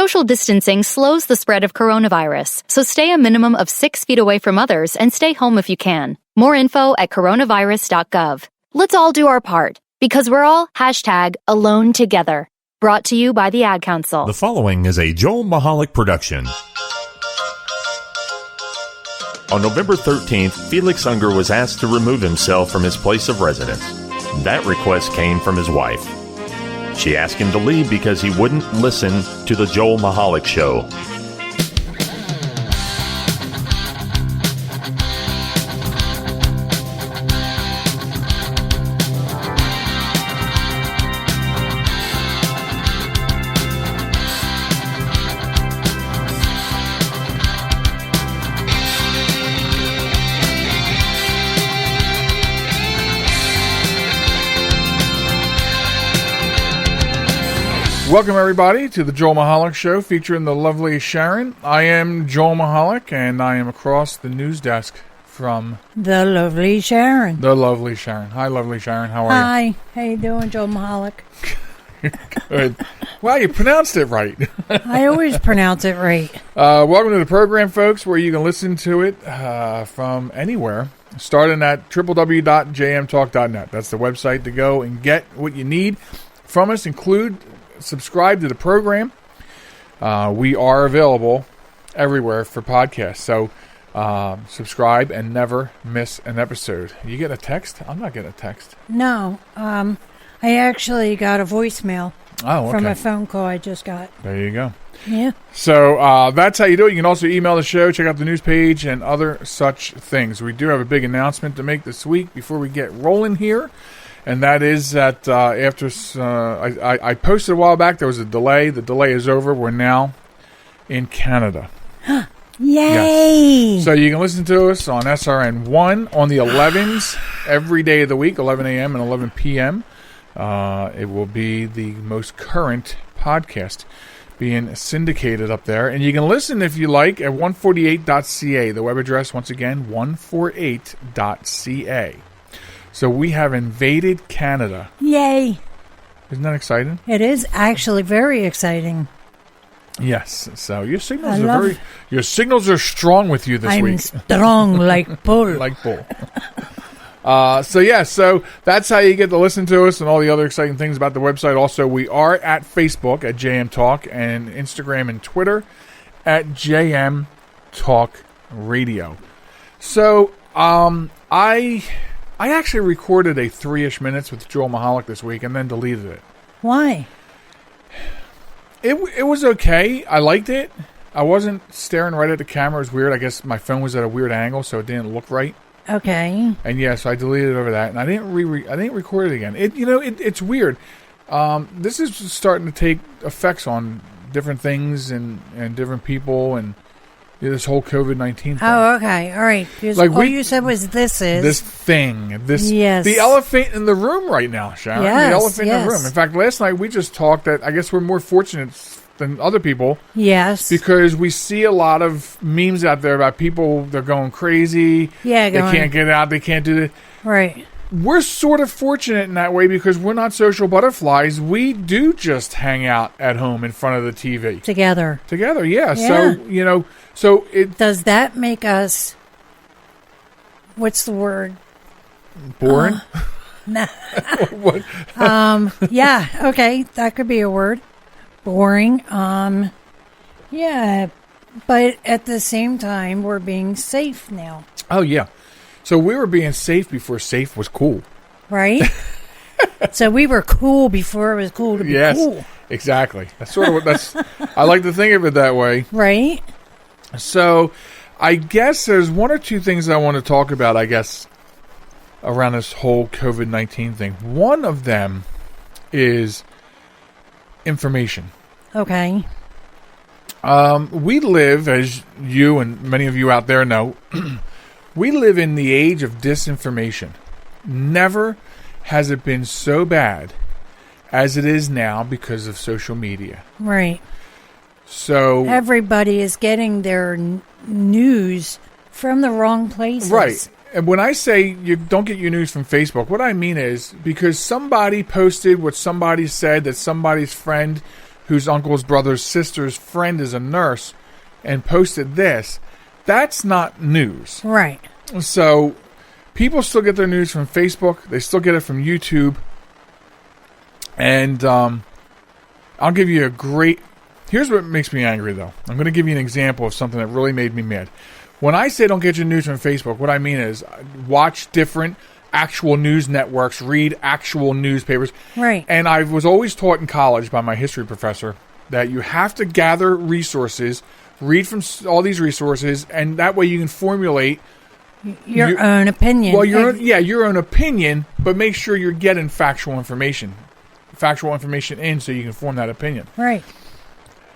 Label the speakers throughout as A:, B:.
A: Social distancing slows the spread of coronavirus, so stay a minimum of 6 feet away from others and stay home if you can. More info at coronavirus.gov. Let's all do our part, because we're all #alone together. Brought to you by the Ad Council.
B: The following is a Joel Michalec production. On November 13th, Felix Unger was asked to remove himself from his place of residence. That request came from his wife. She asked him to leave because he wouldn't listen to the Joel Michalec Show.
C: Welcome, everybody, to the Joel Michalec Show featuring the lovely Sharen. I am Joel Michalec, and I am across the news desk from...
D: The lovely Sharen.
C: The lovely Sharen. Hi, lovely Sharen. How are you?
D: Hi. How you doing, Joel Michalec?
C: Good. Wow, you pronounced it right.
D: I always pronounce it right.
C: Welcome to the program, folks, where you can listen to it from anywhere, starting at www.jmtalk.net. That's the website to go and get what you need from us, subscribe to the program. We are available everywhere for podcasts, so subscribe and never miss an episode. You get a text? I'm not getting a text.
D: No, I actually got a voicemail from a phone call I just got.
C: There you go.
D: Yeah.
C: So that's how you do it. You can also email the show, check out the news page, and other such things. We do have a big announcement to make this week before we get rolling here. And that is that after I posted a while back, there was a delay. The delay is over. We're now in Canada.
D: Yay!
C: Yes. So you can listen to us on SRN 1 on the 11s every day of the week, 11 a.m. and 11 p.m. It will be the most current podcast being syndicated up there. And you can listen, if you like, at 148.ca. The web address, once again, 148.ca. So we have invaded Canada.
D: Yay.
C: Isn't that exciting?
D: It is actually very exciting.
C: Yes. So your signals are strong with you this week.
D: I'm strong like bull.
C: Like bull. So that's how you get to listen to us and all the other exciting things about the website. Also, we are at Facebook at JM Talk and Instagram and Twitter at JM Talk Radio. So, I actually recorded a 3-ish minutes with Joel Michalec this week and then deleted it.
D: Why?
C: It was okay. I liked it. I wasn't staring right at the camera. It was weird. I guess my phone was at a weird angle, so it didn't look right.
D: Okay.
C: And so I deleted it over that, and I didn't record it again. It's weird. This is starting to take effects on different things and different people and this whole COVID-19 thing.
D: Oh, okay. All right. All you said was this thing. Yes.
C: The elephant in the room right now, Sharon.
D: Yes,
C: the elephant in the room. In fact, last night we just talked that I guess we're more fortunate than other people.
D: Yes.
C: Because we see a lot of memes out there about people, they're going crazy.
D: Yeah,
C: they can't get out. They can't do it.
D: Right.
C: We're sort of fortunate in that way because we're not social butterflies. We do just hang out at home in front of the TV. Together, yeah. So,
D: does that make us, what's the word?
C: Boring?
D: Nah. Yeah, okay. That could be a word. Boring. Yeah. But at the same time, we're being safe now.
C: Oh, yeah. So we were being safe before safe was cool.
D: Right? So we were cool before it was cool to be cool.
C: Yes, exactly. That's sort of what I like to think of it that way.
D: Right.
C: So I guess there's one or two things I want to talk about, around this whole COVID-19 thing. One of them is information.
D: Okay.
C: We live, as you and many of you out there know, we live in the age of disinformation. Never has it been so bad as it is now because of social media.
D: Right.
C: So
D: everybody is getting their news from the wrong places.
C: Right. And when I say you don't get your news from Facebook, what I mean is because somebody posted what somebody said that somebody's friend whose uncle's brother's sister's friend is a nurse and posted this, that's not news.
D: Right.
C: So people still get their news from Facebook. They still get it from YouTube. And I'll give you here's what makes me angry, though. I'm going to give you an example of something that really made me mad. When I say don't get your news from Facebook, what I mean is watch different actual news networks, read actual newspapers.
D: Right.
C: And I was always taught in college by my history professor that you have to gather resources, read from all these resources, and that way you can formulate
D: your own opinion.
C: Well, your own opinion, but make sure you're getting factual information in so you can form that opinion.
D: Right.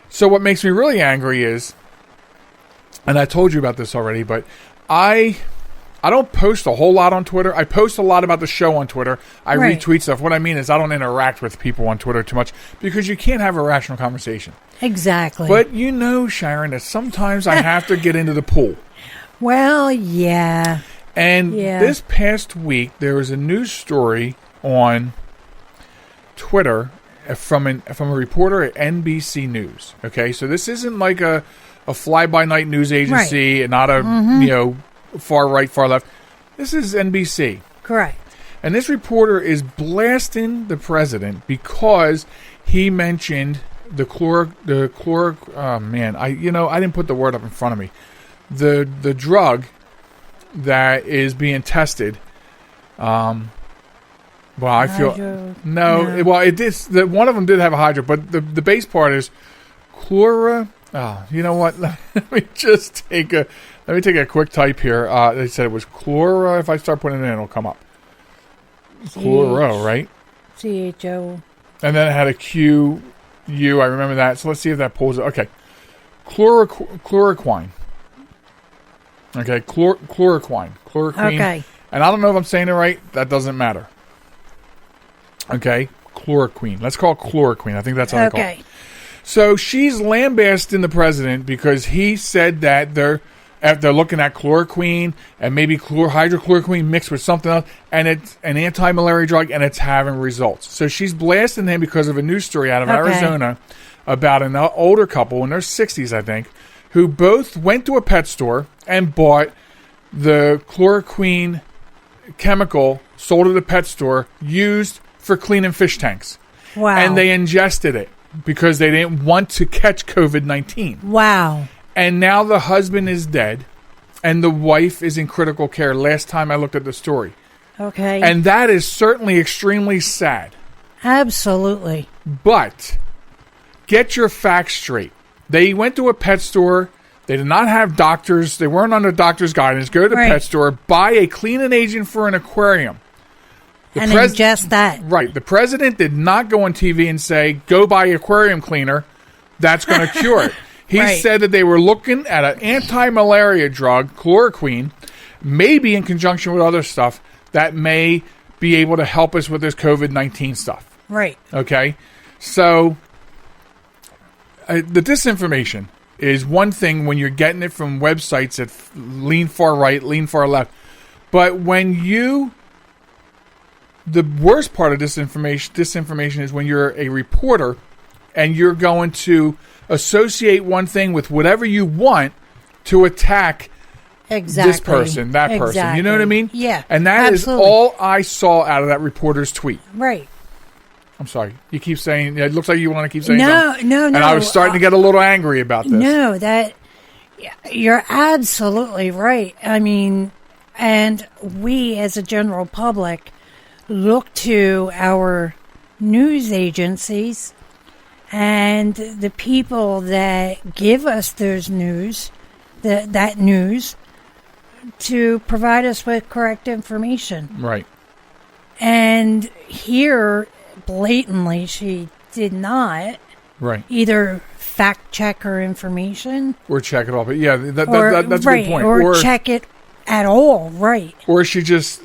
C: So what makes me really angry is, and I told you about this already, but I don't post a whole lot on Twitter. I post a lot about the show on Twitter. I retweet stuff. What I mean is I don't interact with people on Twitter too much because you can't have a rational conversation.
D: Exactly.
C: But you know, Sharen, that sometimes I have to get into the pool.
D: Well, yeah.
C: And this past week, there was a news story on Twitter from a reporter at NBC News. Okay, so this isn't like a fly-by-night news agency and not a far right, far left. This is NBC.
D: Correct.
C: And this reporter is blasting the president because he mentioned I didn't put the word up in front of me. The drug that is being tested. Well, I feel it did. One of them did have a hydro, but the base part is chlora. Oh, you know what? Let me take a quick type here. They said it was chlora. If I start putting it in, it'll come up. Chloro, right?
D: CHO.
C: And then it had a QU. I remember that. So let's see if that pulls it. Okay, chloroquine. Okay, chloroquine.
D: Okay.
C: And I don't know if I'm saying it right. That doesn't matter. Okay, chloroquine. Let's call it chloroquine. I think that's how they call it. So she's lambasting the president because he said that they're looking at chloroquine and maybe hydrochloroquine mixed with something else, and it's an anti-malaria drug, and it's having results. So she's blasting him because of a news story out of Arizona about an older couple in their 60s, I think, who both went to a pet store and bought the chloroquine chemical sold at a pet store used for cleaning fish tanks.
D: Wow.
C: And they ingested it because they didn't want to catch COVID-19.
D: Wow.
C: And now the husband is dead and the wife is in critical care last time I looked at the story.
D: Okay.
C: And that is certainly extremely sad.
D: Absolutely.
C: But get your facts straight. They went to a pet store. They did not have doctors. They weren't under doctor's guidance. Go to the pet store, buy a cleaning agent for an aquarium.
D: And ingest that.
C: Right. The president did not go on TV and say, go buy aquarium cleaner. That's going to cure it. He said that they were looking at an anti-malaria drug, chloroquine, maybe in conjunction with other stuff, that may be able to help us with this COVID-19 stuff.
D: Right.
C: Okay? So, the disinformation is one thing when you're getting it from websites that lean far right, lean far left. But when the worst part of disinformation is when you're a reporter and you're going to associate one thing with whatever you want to attack this person, that person. You know what I mean?
D: Yeah.
C: And that is all I saw out of that reporter's tweet.
D: Right.
C: I'm sorry. You keep saying, it looks like you want to keep saying something.
D: No.
C: And I was starting to get a little angry about this.
D: No, you're absolutely right. I mean, and we as a general public look to our news agencies and the people that give us those news, that news, to provide us with correct information.
C: Right.
D: And here, blatantly, she did not either fact check her information.
C: Or check it all. But yeah, that's a good point.
D: Or check it at all, right.
C: Or she just,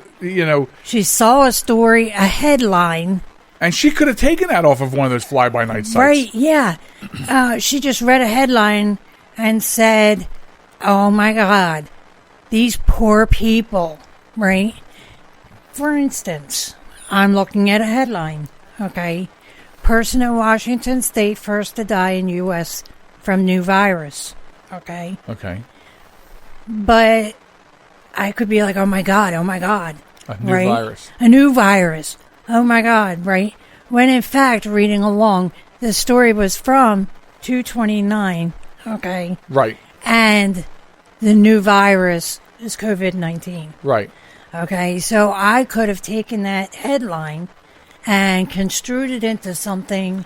D: she saw a story, a headline.
C: And she could have taken that off of one of those fly-by-night sites.
D: Right, yeah. She just read a headline and said, oh my God, these poor people, right? For instance, I'm looking at a headline, okay? person in Washington State first to die in U.S. from new virus. Okay?
C: Okay.
D: But I could be like, oh my God.
C: A new
D: right?
C: virus.
D: A new virus. Oh my God, right? When in fact, reading along, the story was from 2/29, okay?
C: Right.
D: And the new virus is COVID-19.
C: Right.
D: Okay, so I could have taken that headline and construed it into something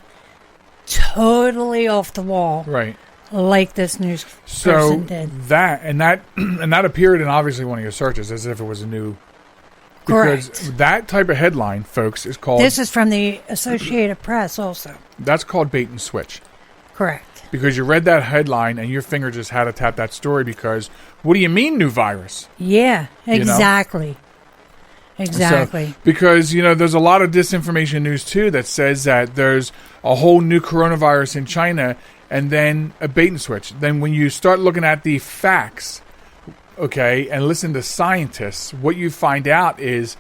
D: totally off the wall.
C: Right.
D: Like this news person did.
C: That appeared in obviously one of your searches as if it was a new.
D: Correct.
C: Because that type of headline, folks, is called.
D: This is from the Associated Press also.
C: That's called bait and switch.
D: Correct.
C: Because you read that headline and your finger just had to tap that story because what do you mean new virus?
D: Yeah, exactly.
C: You know?
D: Exactly.
C: So, because, there's a lot of disinformation news too that says that there's a whole new coronavirus in China and then a bait and switch. Then when you start looking at the facts, okay, and listen to scientists, what you find out is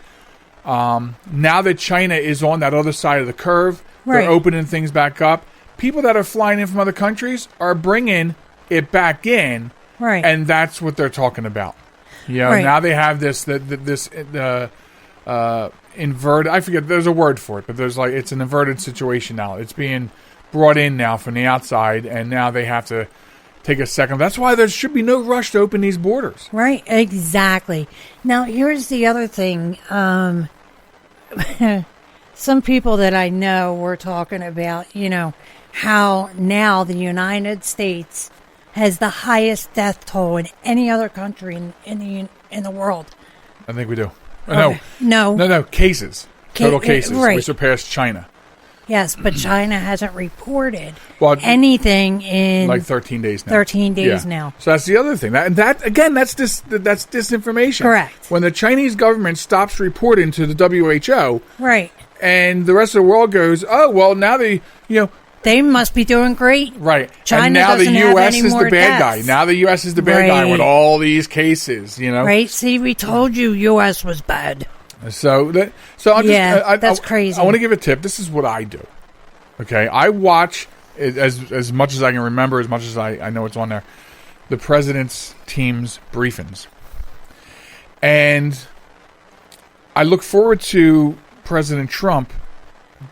C: now that China is on that other side of the curve, they're opening things back up. People that are flying in from other countries are bringing it back in, and that's what they're talking about. Now they have this inverted. I forget. There's a word for it, but it's an inverted situation now. It's being brought in now from the outside, and now they have to take a second. That's why there should be no rush to open these borders.
D: Right, exactly. Now, here's the other thing. Some people that I know were talking about, how now the United States has the highest death toll in any other country in the world.
C: I think we do.
D: Okay.
C: No. Cases. Total cases.
D: Right.
C: We surpassed China.
D: Yes, but China hasn't reported anything in
C: like 13 days now.
D: 13 days now.
C: So that's the other thing. That's disinformation.
D: Correct.
C: When the Chinese government stops reporting to the WHO,
D: right,
C: and the rest of the world goes, oh well, now they
D: must be doing great.
C: Right.
D: China
C: and now the U.S. is the bad
D: deaths.
C: guy. Now the U.S. is the bad guy with all these cases,
D: Right. See, we told you U.S. was bad.
C: So
D: that's crazy.
C: I want to give a tip. This is what I do. Okay. I watch, as much as I can remember, as much as I know it's on there, the president's team's briefings. And I look forward to President Trump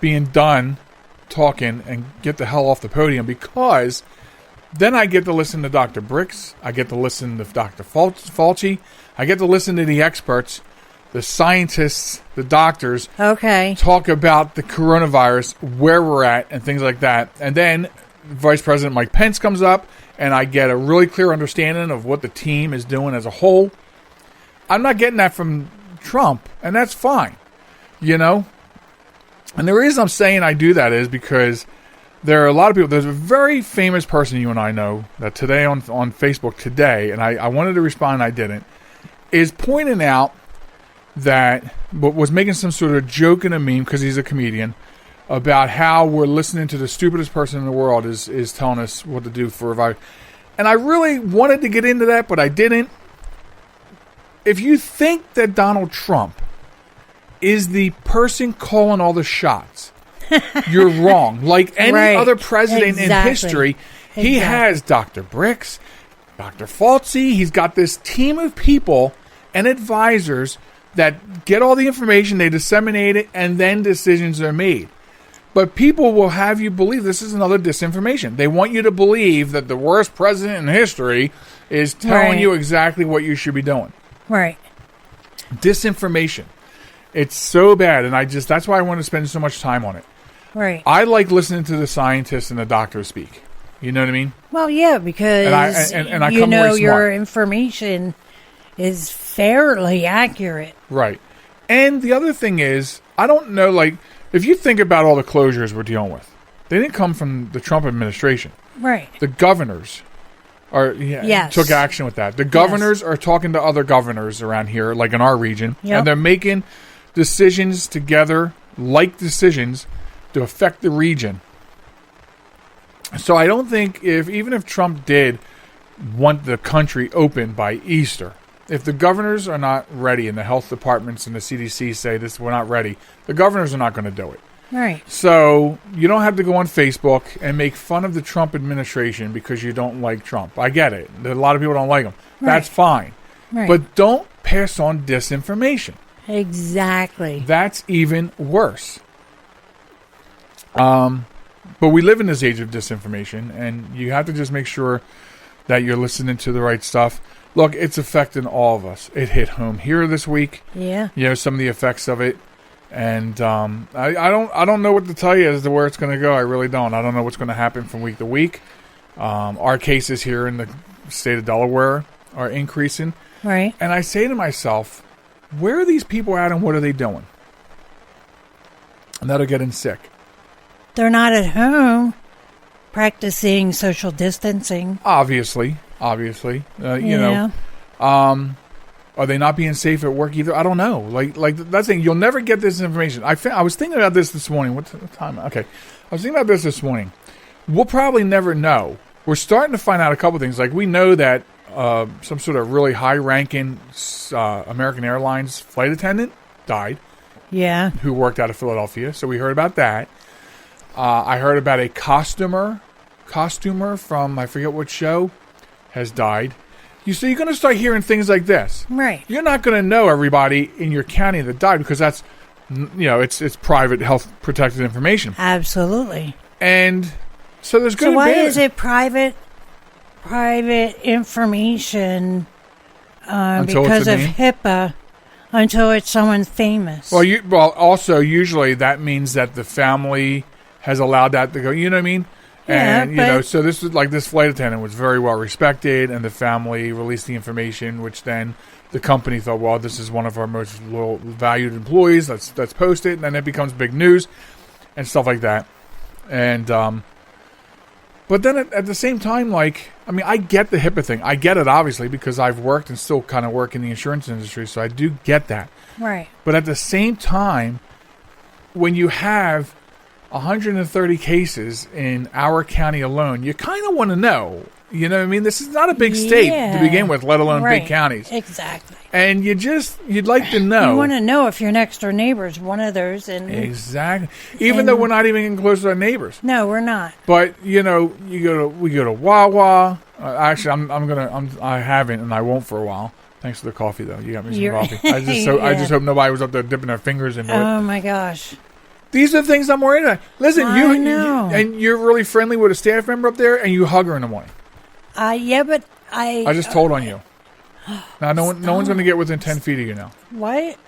C: being done talking and get the hell off the podium because then I get to listen to Dr. Bricks. I get to listen to Dr. Fauci. I get to listen to the experts, the scientists, the doctors.
D: Okay.
C: Talk about the coronavirus, where we're at, and things like that. And then Vice President Mike Pence comes up, and I get a really clear understanding of what the team is doing as a whole. I'm not getting that from Trump, and that's fine. And the reason I'm saying I do that is because there are a lot of people. There's a very famous person you and I know that today on Facebook today, and I wanted to respond, I didn't, is pointing out that was making some sort of joke and a meme because he's a comedian about how we're listening to the stupidest person in the world is telling us what to do for a virus. And I really wanted to get into that, but I didn't. If you think that Donald Trump is the person calling all the shots, you're wrong. Like any other president in history, he has Dr. Bricks, Dr. Fauci. He's got this team of people and advisors that get all the information, they disseminate it, and then decisions are made. But people will have you believe this is another disinformation. They want you to believe that the worst president in history is telling you exactly what you should be doing.
D: Right.
C: Disinformation. It's so bad, and that's why I want to spend so much time on it.
D: Right.
C: I like listening to the scientists and the doctors speak. You know what I mean?
D: Well, yeah, because
C: and I come very smart.
D: Your information is fairly accurate.
C: Right. And the other thing is, I don't know, like, if you think about all the closures we're dealing with, they didn't come from the Trump administration.
D: Right.
C: The governors took action with that. The governors are talking to other governors around here, like in our region, and they're making decisions together, decisions to affect the region. So I don't think even if Trump did want the country open by Easter, if the governors are not ready and the health departments and the CDC say we're not ready, the governors are not going to do it.
D: Right.
C: So you don't have to go on Facebook and make fun of the Trump administration because you don't like Trump. I get it. A lot of people don't like him.
D: Right.
C: That's fine.
D: Right.
C: But don't pass on disinformation.
D: Exactly.
C: That's even worse. But we live in this age of disinformation, and you have to just make sure that you're listening to the right stuff. Look, it's affecting all of us. It hit home here this week.
D: Yeah.
C: You know, some of the effects of it. And I don't know what to tell you as to where it's going to go. I really don't. I don't know what's going to happen from week to week. Our cases here in the state of Delaware are increasing.
D: Right.
C: And I say to myself, where are these people at and what are they doing? And they're getting sick.
D: They're not at home practicing social distancing.
C: Obviously. You know. Are they not being safe at work either? I don't know. Like that's the thing. You'll never get this information. I was thinking about this morning. What time? Okay. I was thinking about this morning. We'll probably never know. We're starting to find out a couple things. Like we know that some sort of really high-ranking American Airlines flight attendant died.
D: Yeah.
C: Who worked out of Philadelphia. So we heard about that. I heard about a costumer from I forget what show has died. So you're going to start hearing things like this.
D: Right.
C: You're not going to know everybody in your county that died because that's, it's private health protected information.
D: Absolutely.
C: And so there's going to be...
D: So why is it private information because of HIPAA until it's someone famous?
C: Well, also usually that means that the family has allowed that to go. You know what I mean?
D: Yeah,
C: and, so this is like this flight attendant was very well respected, and the family released the information, which then the company thought, well, this is one of our most loyal, valued employees. Let's post it, and then it becomes big news and stuff like that. And but then at the same time, I get the HIPAA thing. I get it, obviously, because I've worked and still kind of work in the insurance industry, so I do get that.
D: Right.
C: But at the same time, when you have 130 cases in our county alone, you kind of want to know. You know what I mean? This is not a big state to begin with, let alone big counties.
D: Exactly.
C: And you'd like to know.
D: You want to know if your next door neighbor is one of those.
C: Exactly. Even though we're not even getting close to our neighbors.
D: No, we're not.
C: But, we go to Wawa. Actually, I haven't, and I won't for a while. Thanks for the coffee, though. You got me some coffee. I just hope nobody was up there dipping their fingers into it.
D: Oh, my gosh.
C: These are the things I'm worried about. Listen,
D: I know.
C: And you're really friendly with a staff member up there, and you hug her in the morning.
D: Yeah, but I
C: just told on you. Now, no one's going to get within 10 feet of you now.
D: What?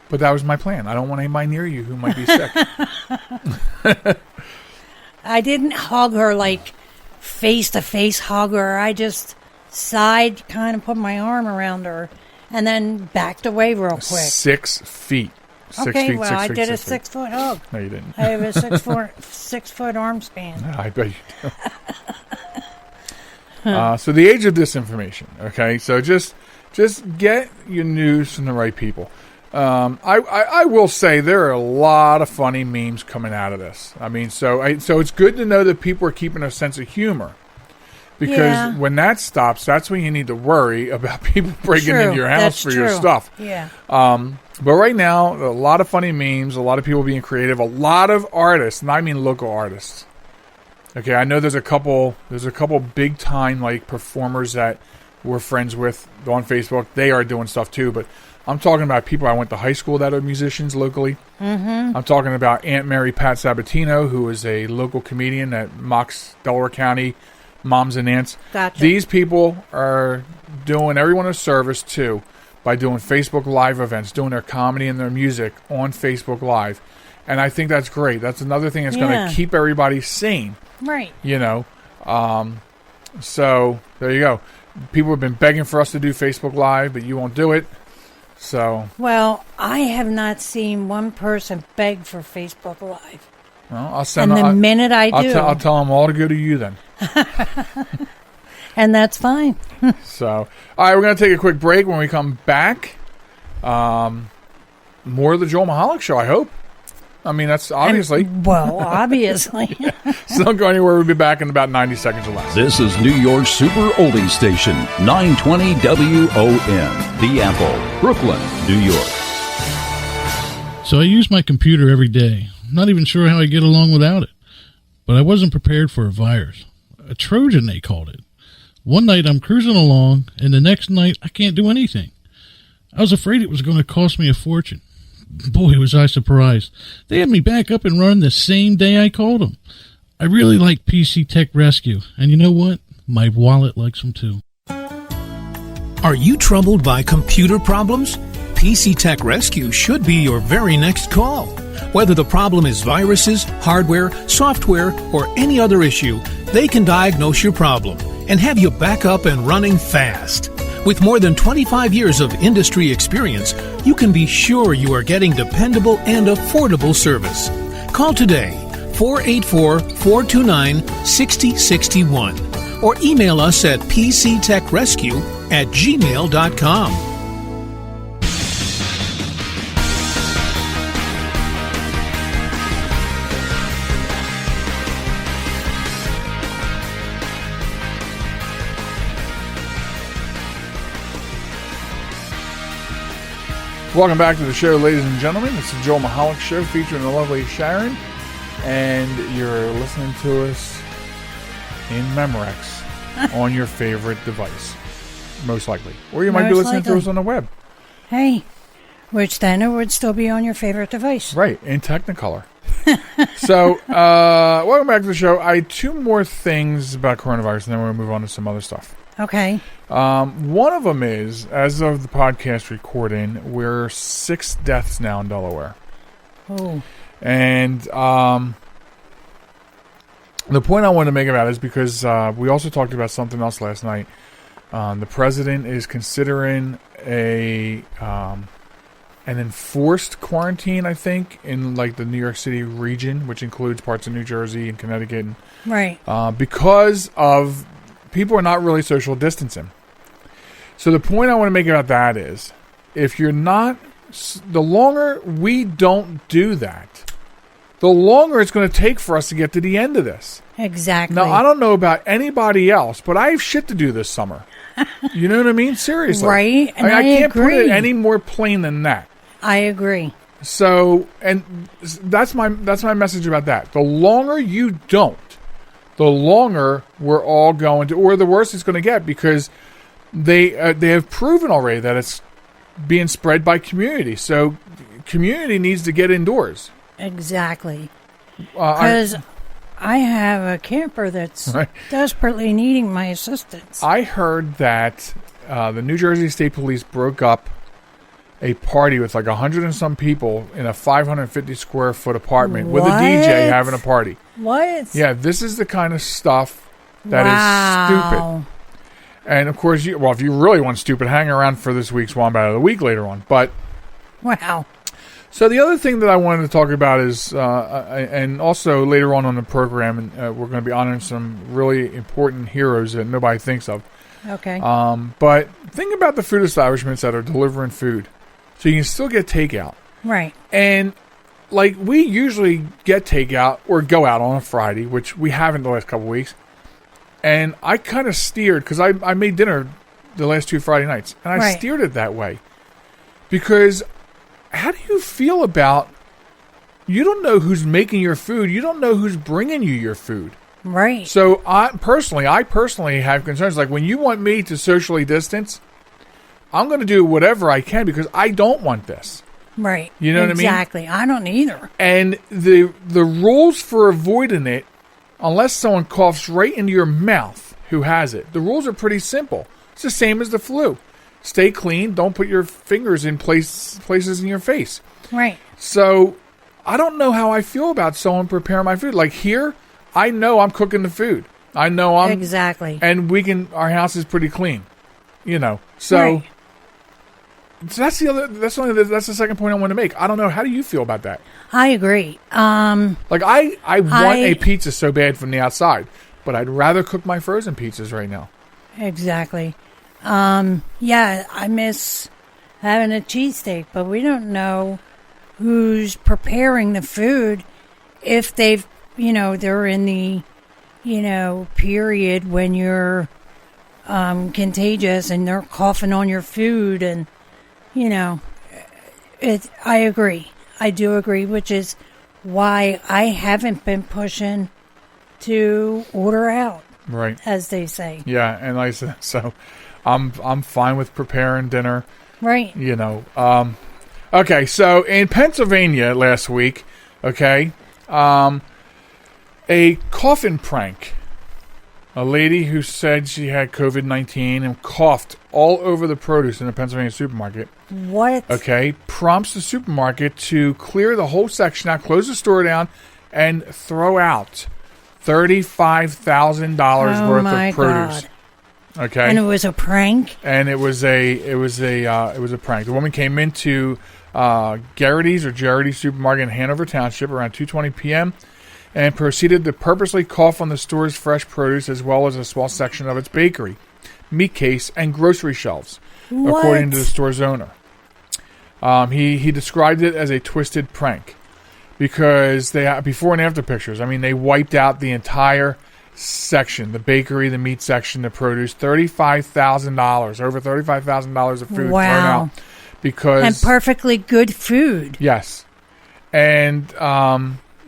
C: But that was my plan. I don't want anybody near you who might be sick.
D: I didn't hug her face-to-face hug her. I just sighed, kind of put my arm around her, and then backed away real quick.
C: 6 feet.
D: I did a 6 foot hug.
C: No, you didn't.
D: I have a 6 foot arm span.
C: No, I bet you do. So the age of disinformation. Okay, so just get your news from the right people. I will say there are a lot of funny memes coming out of this. I mean, so it's good to know that people are keeping a sense of humor. Because when that stops, that's when you need to worry about people breaking into your house for your stuff.
D: Yeah.
C: But right now, a lot of funny memes, a lot of people being creative, a lot of artists, and I mean local artists. Okay, I know there's a couple big time performers that we're friends with on Facebook. They are doing stuff too, but I'm talking about people I went to high school that are musicians locally. Mm-hmm. I'm talking about Aunt Mary Pat Sabatino, who is a local comedian that mocks Delaware County moms and aunts.
D: Gotcha.
C: These people are doing everyone a service too by doing Facebook Live events, doing their comedy and their music on Facebook Live. And I think that's great. That's another thing that's going to keep everybody sane.
D: Right.
C: So there you go. People have been begging for us to do Facebook Live, but you won't do it. So.
D: Well, I have not seen one person beg for Facebook Live.
C: Well, I'll send.
D: And the minute I do,
C: I'll tell them all to go to you then.
D: And that's fine.
C: So, all right, we're going to take a quick break. When we come back, more of the Joel Michalec Show, I hope. I mean, that's obviously.
D: Obviously.
C: So don't go anywhere. We'll be back in about 90 seconds or less.
E: This is New York's Super Oldie Station, 920 WON, The Apple, Brooklyn, New York.
F: So I use my computer every day. not even sure how I get along without it. But I wasn't prepared for a virus. A Trojan, they called it. One night I'm cruising along, and the next night I can't do anything. I was afraid it was going to cost me a fortune. Boy, was I surprised. They had me back up and running the same day I called them. I really like PC Tech Rescue, and you know what? My wallet likes them too.
G: Are you troubled by computer problems? PC Tech Rescue should be your very next call. Whether the problem is viruses, hardware, software, or any other issue, they can diagnose your problem and have you back up and running fast. With more than 25 years of industry experience, you can be sure you are getting dependable and affordable service. Call today, 484-429-6061, or email us at pctechrescue@gmail.com.
C: Welcome back to the show, ladies and gentlemen. It's the Joel Michalec Show featuring the lovely Sharen. And you're listening to us in Memorex on your favorite device, most likely. Or you might be listening to us on the web.
D: Hey, which then it would still be on your favorite device.
C: Right, in Technicolor. So, welcome back to the show. I had two more things about coronavirus, and then we're going to move on to some other stuff.
D: Okay.
C: One of them is, as of the podcast recording, we're 6 deaths now in Delaware.
D: Oh.
C: And the point I wanted to make about it is because we also talked about something else last night. The president is considering an enforced quarantine, I think, in like the New York City region, which includes parts of New Jersey and Connecticut.
D: Right.
C: Because of people are not really social distancing. So the point I want to make about that is, if you're not, the longer we don't do that, the longer it's going to take for us to get to the end of this.
D: Exactly.
C: Now, I don't know about anybody else, but I have shit to do this summer. You know what I mean? Seriously.
D: Right. And
C: I can't
D: agree.
C: put it any more plain than that.
D: I agree.
C: So, and that's my message about that. The longer you don't, the longer we're all going to, or the worse it's going to get, because they have proven already that it's being spread by community. So, community needs to get indoors.
D: Exactly. Because I have a camper that's desperately needing my assistance.
C: I heard that the New Jersey State Police broke up a party with like 100 and some people in a 550 square foot apartment with a DJ having a party.
D: What?
C: Yeah, this is the kind of stuff that is stupid. And of course, if you really want stupid, hang around for this week's Wombat of the Week later on. But
D: wow.
C: So the other thing that I wanted to talk about is, and also later on the program, and we're going to be honoring some really important heroes that nobody thinks of.
D: Okay.
C: But think about the food establishments that are delivering food, so you can still get takeout.
D: Right.
C: And like we usually get takeout or go out on a Friday, which we haven't the last couple of weeks. And I kind of steered, because I made dinner the last 2 Friday nights, and I steered it that way. Because how do you feel about, you don't know who's making your food, you don't know who's bringing you your food.
D: Right.
C: So I personally have concerns. Like when you want me to socially distance, I'm going to do whatever I can because I don't want this.
D: Right.
C: You know what I mean?
D: Exactly. I don't either.
C: And the rules for avoiding it, unless someone coughs right into your mouth who has it, the rules are pretty simple. It's the same as the flu. Stay clean. Don't put your fingers in places in your face.
D: Right.
C: So I don't know how I feel about someone preparing my food. Like here, I know I'm cooking the food. I know I'm
D: exactly,
C: and our house is pretty clean. You know, so that's the second point I want to make. I don't know. How do you feel about that?
D: I agree.
C: Like I want a pizza so bad from the outside, but I'd rather cook my frozen pizzas right now.
D: Exactly. Yeah, I miss having a cheesesteak, but we don't know who's preparing the food, if they've, they're in the, period when you're contagious and they're coughing on your food, and, I agree. I do agree, which is why I haven't been pushing to order out,
C: Right.
D: as they say.
C: Yeah, and like I said, so I'm fine with preparing dinner.
D: Right.
C: You know. Okay, so in Pennsylvania last week, okay, a coffin prank. A lady who said she had COVID-19 and coughed all over the produce in a Pennsylvania supermarket.
D: What?
C: Okay, prompts the supermarket to clear the whole section out, close the store down, and throw out $35,000 worth of produce.
D: God.
C: Okay,
D: And it was a prank?
C: and it was a prank. The woman came into Garrity's supermarket in Hanover Township around 2:20 p.m. and proceeded to purposely cough on the store's fresh produce as well as a small section of its bakery, meat case, and grocery shelves, according to the store's owner. He described it as a twisted prank because they had before and after pictures. I mean, they wiped out the entire section, the bakery, the meat section, the produce, $35,000, over $35,000 of food thrown out because
D: And perfectly good food.
C: yes, and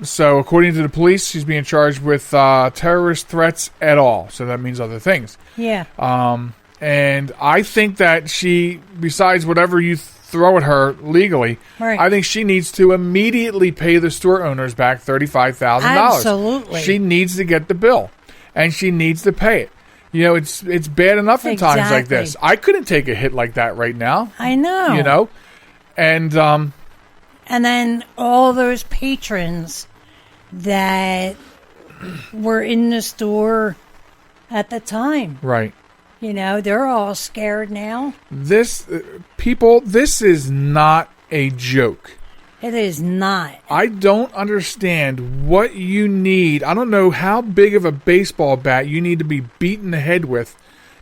C: so according to the police, she's being charged with terrorist threats et al. So that means other things.
D: Yeah.
C: And I think that she, besides whatever you throw at her legally,
D: Right.
C: I think she needs to immediately pay the store owners back $35,000.
D: Absolutely.
C: She needs to get the bill, and she needs to pay it. You know, it's bad enough in times like
D: Exactly.
C: this. I couldn't take a hit like that right now.
D: I know.
C: You know, and
D: And then all those patrons that were in the store at the time.
C: right.
D: You know, they're all scared now.
C: This this is not a joke.
D: It is not.
C: I don't understand what you need. I don't know how big of a baseball bat you need to be beaten the head with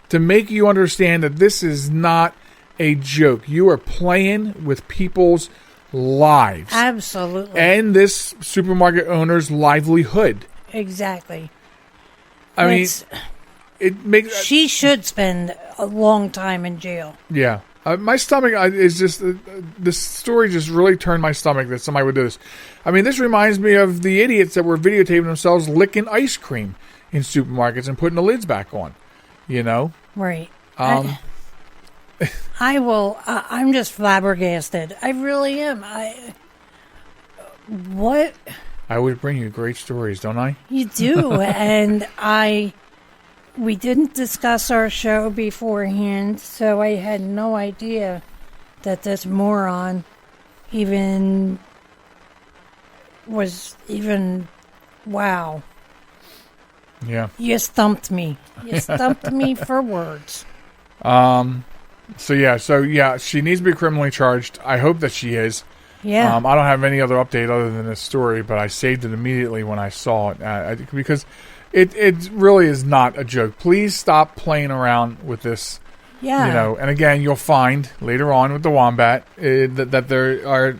C: to make you understand that this is not a joke. You are playing with people's lives
D: Absolutely.
C: and this supermarket owner's livelihood.
D: Exactly.
C: I mean,
D: It's-
C: it makes
D: she should spend a long time in jail.
C: yeah. My stomach is just this story just really turned my stomach that somebody would do this. I mean, this reminds me of the idiots that were videotaping themselves licking ice cream in supermarkets and putting the lids back on. You know,
D: Right. I will. I'm just flabbergasted. I really am. What
C: I always bring you great stories, don't I?
D: you do, and we didn't discuss our show beforehand, so I had no idea that this moron wow.
C: Yeah.
D: You stumped me. You stumped me for words.
C: So yeah, she needs to be criminally charged. I hope that she is.
D: Yeah.
C: I don't have any other update other than this story, but I saved it immediately when I saw it because it really is not a joke. Please stop playing around with this.
D: Yeah.
C: You know, and again, you'll find later on with the Wombat that there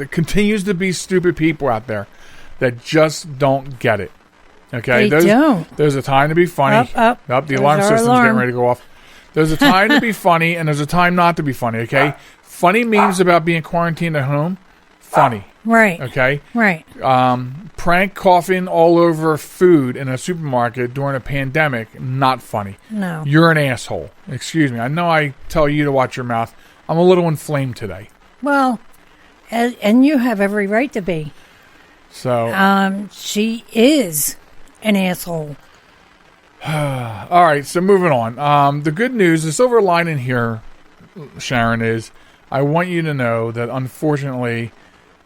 C: continues to be stupid people out there that just don't get it. Okay,
D: They don't.
C: There's a time to be funny.
D: Up.
C: The
D: There's
C: alarm
D: our
C: system's
D: alarm.
C: getting ready to go off. There's a time to be funny, and there's a time not to be funny. Okay, funny memes about being quarantined at home. Funny.
D: Right.
C: Okay.
D: Right.
C: Prank coughing all over food in a supermarket during a pandemic. Not funny.
D: No.
C: You're an asshole. Excuse me. I know I tell you to watch your mouth. I'm a little inflamed today.
D: Well, and you have every right to be.
C: So.
D: She is an asshole.
C: All right, so moving on. The good news, the silver lining here, Sharen, is I want you to know that unfortunately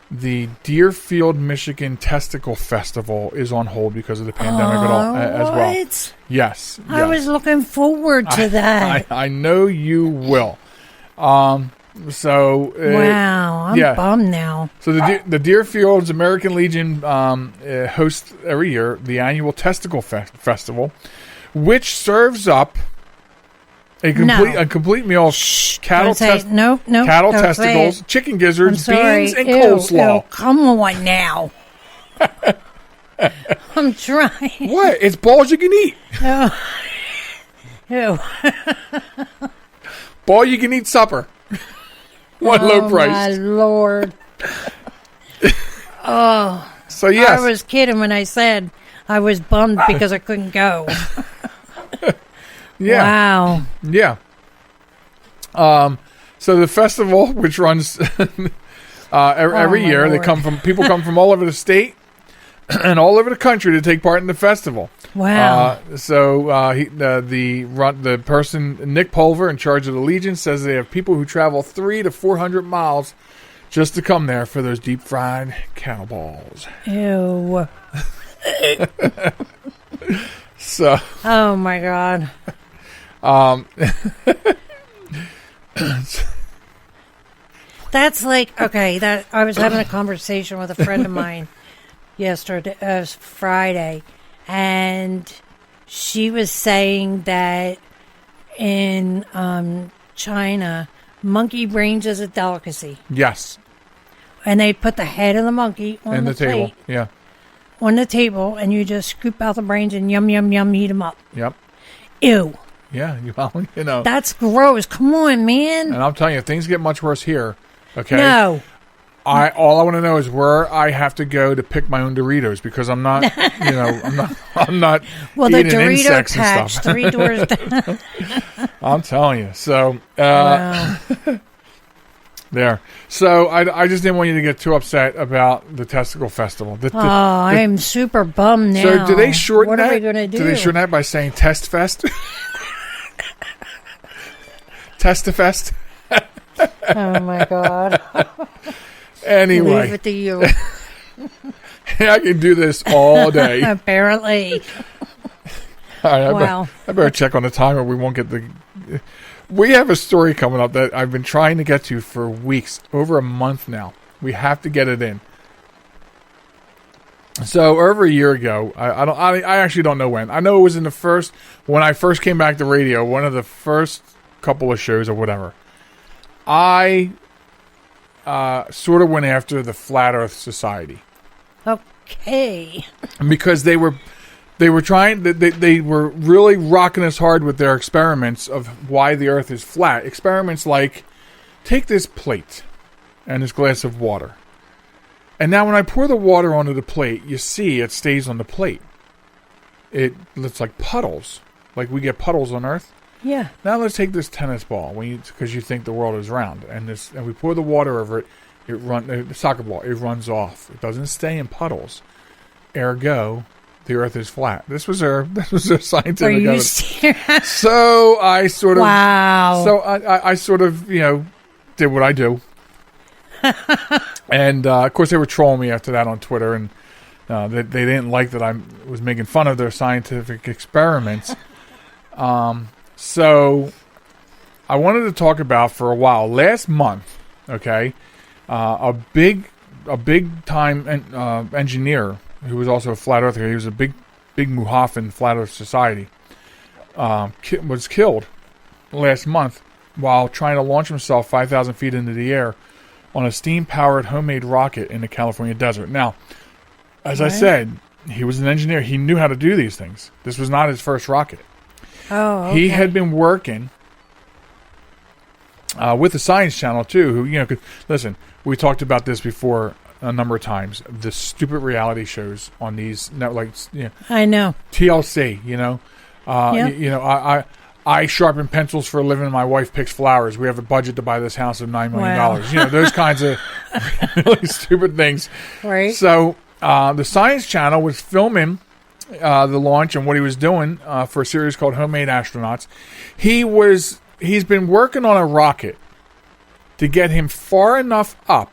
C: the Deerfield, Michigan Testicle Festival is on hold because of the pandemic as well.
D: What?
C: Yes.
D: I was looking forward to that.
C: I know you will. So
D: Wow, I'm bummed now.
C: So the Deerfield's American Legion hosts every year the annual Testicle Festival, which serves up a complete meal of cattle
D: Nope,
C: cattle
D: don't say
C: testicles,
D: it.
C: chicken gizzards,
D: I'm sorry.
C: beans, and
D: Ew,
C: coleslaw.
D: ew, come on now. I'm trying.
C: What? It's balls you can eat.
D: Ew.
C: Ball you can eat supper. One low price.
D: My Lord. Oh.
C: So, yes.
D: I was kidding when I said I was bummed because I couldn't go.
C: Yeah.
D: Wow.
C: Yeah. So the festival, which runs every year,
D: Lord.
C: people come from all over the state and all over the country to take part in the festival.
D: Wow.
C: The person, Nick Pulver, in charge of the Legion, says they have people who travel 300 to 400 miles just to come there for those deep fried cow balls.
D: Ew.
C: So.
D: Oh my God. That's like, okay, that I was having a conversation with a friend of mine yesterday, Friday, and she was saying that in China, monkey brains is a delicacy.
C: Yes.
D: And they put the head of the monkey on the
C: table.
D: plate,
C: Yeah.
D: on the table, and you just scoop out the brains and yum, yum, yum, eat them up.
C: Yep.
D: Ew.
C: Yeah, you know.
D: That's gross. Come on, man.
C: And I'm telling you, things get much worse here. Okay.
D: No.
C: All I want to know is where I have to go to pick my own Doritos because I'm not, I'm not
D: Well, the
C: eating
D: Dorito
C: insects and
D: patch,
C: stuff.
D: 3 doors down.
C: I'm telling you. So,
D: Wow.
C: there. So I just didn't want you to get too upset about the Testicle Festival.
D: I'm super bummed now.
C: So do they shorten
D: what
C: that?
D: What are we going to do?
C: Do they shorten that by saying Test Fest? Testifest?
D: Oh, my God.
C: Anyway.
D: Leave it to you.
C: I can do this all day.
D: Apparently.
C: All right,
D: Wow.
C: I better check on the time or we won't get the... We have a story coming up that I've been trying to get to for weeks, over a month now. We have to get it in. So over a year ago, I actually don't know when. I know it was when I first came back to radio, one of the first couple of shows or whatever. I sort of went after the Flat Earth Society.
D: Okay.
C: Because they were trying, they were really rocking us hard with their experiments of why the Earth is flat. Experiments like, take this plate and this glass of water. And now when I pour the water onto the plate, you see it stays on the plate. It looks like puddles, like we get puddles on Earth.
D: Yeah.
C: Now let's take this tennis ball, because you think the world is round, and we pour the water over it. The soccer ball, it runs off. It doesn't stay in puddles. Ergo, the Earth is flat. This was their scientific
D: Are you
C: evidence.
D: serious?
C: So I sort of
D: Wow.
C: So I sort of did what I do, and of course they were trolling me after that on Twitter, and they didn't like that I was making fun of their scientific experiments. So I wanted to talk about for a while last month. Okay, a big time engineer who was also a flat earther. He was a big muhaf in Flat Earth Society. Was killed last month while trying to launch himself 5,000 feet into the air on a steam-powered homemade rocket in the California desert. Now, as I said, he was an engineer. He knew how to do these things. This was not his first rocket.
D: Oh, okay.
C: He had been working with the Science Channel too. Who 'cause, listen, we talked about this before a number of times. The stupid reality shows on these networks.
D: I know.
C: TLC.
D: Yeah.
C: I sharpen pencils for a living. My wife picks flowers. We have a budget to buy this house of $9 million.
D: Wow.
C: Those kinds of really stupid things.
D: Right.
C: So the Science Channel was filming the launch and what he was doing for a series called Homemade Astronauts. He's been working on a rocket to get him far enough up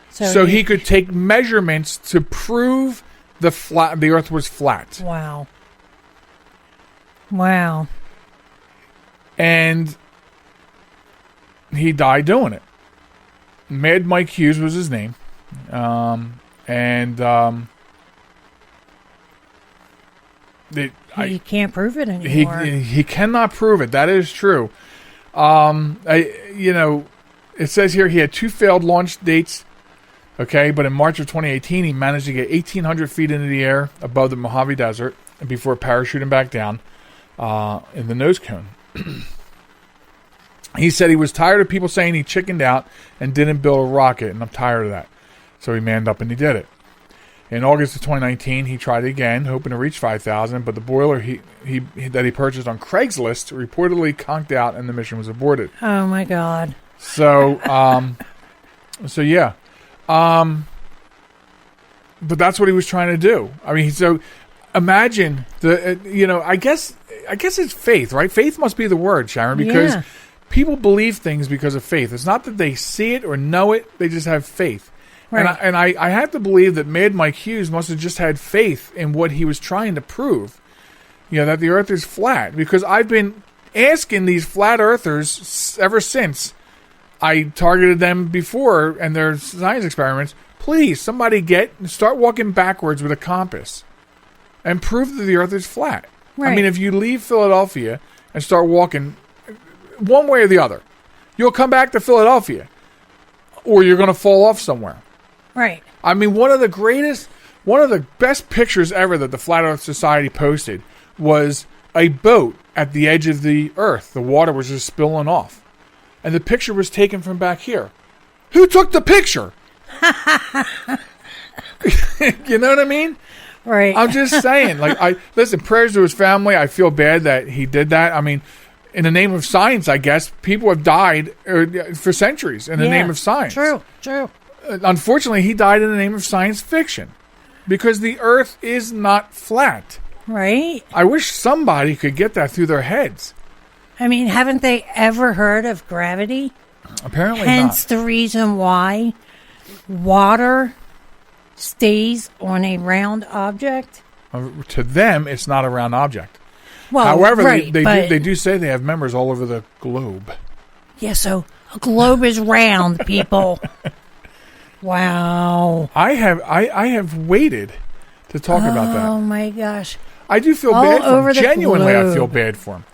C: so he could take measurements to prove the Earth was flat.
D: Wow. Wow.
C: And he died doing it. Mad Mike Hughes was his name.
D: He can't prove it anymore.
C: He cannot prove it. That is true. It says here he had 2 failed launch dates. Okay, but in March of 2018, he managed to get 1,800 feet into the air above the Mojave Desert before parachuting back down in the nose cone. He said he was tired of people saying he chickened out and didn't build a rocket, and I'm tired of that. So he manned up and he did it. In August of 2019, he tried again, hoping to reach 5,000, but the boiler that he purchased on Craigslist reportedly conked out and the mission was aborted.
D: Oh, my God.
C: So, yeah. But that's what he was trying to do. I mean, so imagine I guess it's faith, right? Faith must be the word, Sharon, because people believe things because of faith. It's not that they see it or know it; they just have faith. Right. And I have to believe that Mad Mike Hughes must have just had faith in what he was trying to prove. That the Earth is flat, because I've been asking these flat earthers ever since I targeted them before and their science experiments. Please, somebody start walking backwards with a compass and prove that the Earth is flat. Right. I mean, if you leave Philadelphia and start walking one way or the other, you'll come back to Philadelphia, or you're going to fall off somewhere.
D: Right.
C: I mean, one of the best pictures ever that the Flat Earth Society posted was a boat at the edge of the Earth. The water was just spilling off. And the picture was taken from back here. Who took the picture? You know what I mean?
D: Right.
C: I'm just saying. Listen, prayers to his family. I feel bad that he did that. I mean, in the name of science, I guess, people have died for centuries in the name of science.
D: True.
C: Unfortunately, he died in the name of science fiction because the Earth is not flat.
D: Right.
C: I wish somebody could get that through their heads.
D: I mean, haven't they ever heard of gravity?
C: Apparently
D: Hence
C: not.
D: the reason why water stays on a round object.
C: To them, it's not a round object.
D: Well,
C: however,
D: right,
C: they do say they have members all over the globe.
D: Yeah, so a globe is round, people. Wow.
C: I have waited to talk about that.
D: Oh my gosh.
C: I do feel
D: all
C: bad for
D: over
C: him.
D: the
C: Genuinely,
D: globe.
C: I feel bad for him.